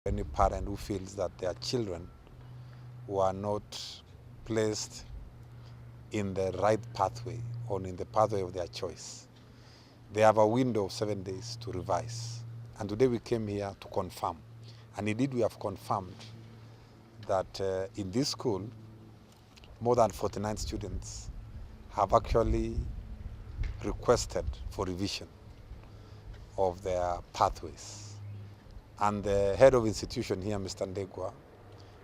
Any parent who feels that their children were not placed in the right pathway or in the pathway of their choice, they have a window of 7 days to revise. And today we came here to confirm. And indeed we have confirmed that in this school, more than 49 students have actually requested for revision of their pathways. And the head of institution here, Mr. Ndegwa,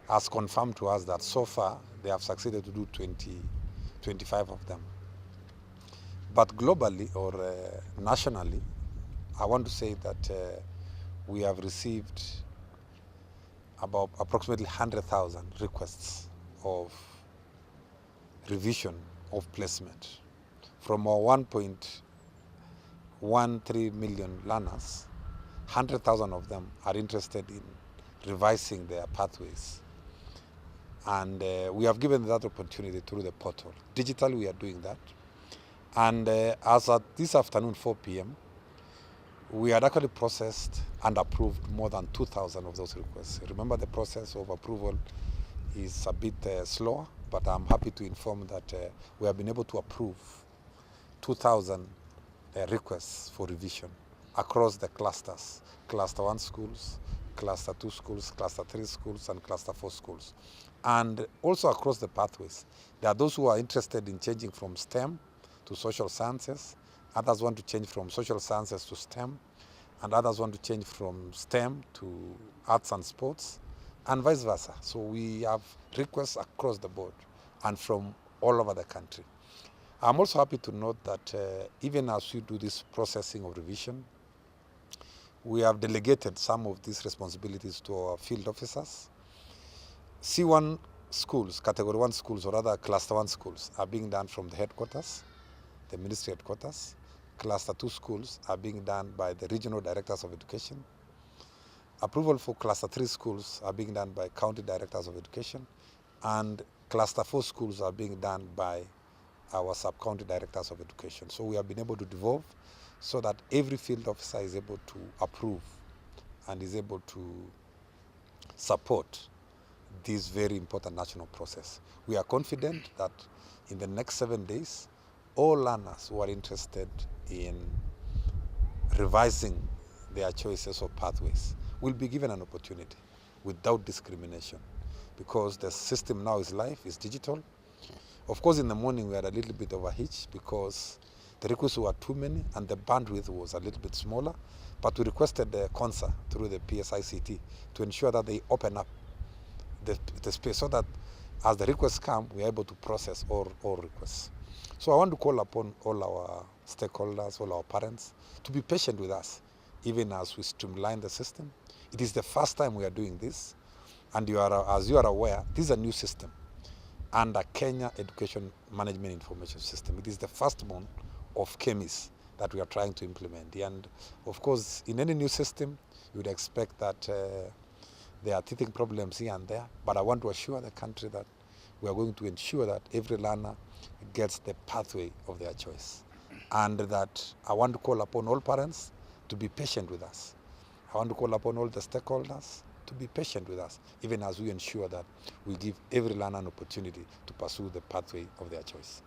has confirmed to us that so far they have succeeded to do 25 of them. But globally or nationally, I want to say that we have received about approximately 100,000 requests of revision of placement. From our 1.13 million learners, 100,000 of them are interested in revising their pathways. And we have given that opportunity through the portal. Digitally, we are doing that. And as at this afternoon, 4 p.m., we had actually processed and approved more than 2,000 of those requests. Remember, the process of approval is a bit slower, but I'm happy to inform that we have been able to approve 2,000 requests for revision across the clusters, Cluster 1 schools, Cluster 2 schools, Cluster 3 schools, and Cluster 4 schools. And also across the pathways. There are those who are interested in changing from STEM to social sciences. Others want to change from social sciences to STEM. And others want to change from STEM to arts and sports, and vice versa. So we have requests across the board and from all over the country. I'm also happy to note that even as we do this processing of revision, we have delegated some of these responsibilities to our field officers. C1 schools, Category 1 schools, or rather Cluster 1 schools, are being done from the headquarters, the ministry headquarters. Cluster 2 schools are being done by the regional directors of education. Approval for Cluster 3 schools are being done by county directors of education. And Cluster 4 schools are being done by our sub-county directors of education. So we have been able to devolve so that every field officer is able to approve and is able to support this very important national process. We are confident that in the next 7 days, all learners who are interested in revising their choices or pathways will be given an opportunity without discrimination, because the system now is live, is digital. Of course, in the morning we had a little bit of a hitch because the requests were too many and the bandwidth was a little bit smaller, but we requested the CONSA through the PSICT to ensure that they open up the space so that as the requests come, we are able to process all requests. So I want to call upon all our stakeholders, all our parents, to be patient with us, even as we streamline the system. It is the first time we are doing this, and as you are aware, this is a new system under Kenya Education Management Information System. It is the first one of KEMIS that we are trying to implement. And of course, in any new system, you would expect that there are teething problems here and there, but I want to assure the country that we are going to ensure that every learner gets the pathway of their choice. And that I want to call upon all parents to be patient with us. I want to call upon all the stakeholders to be patient with us, even as we ensure that we give every learner an opportunity to pursue the pathway of their choice.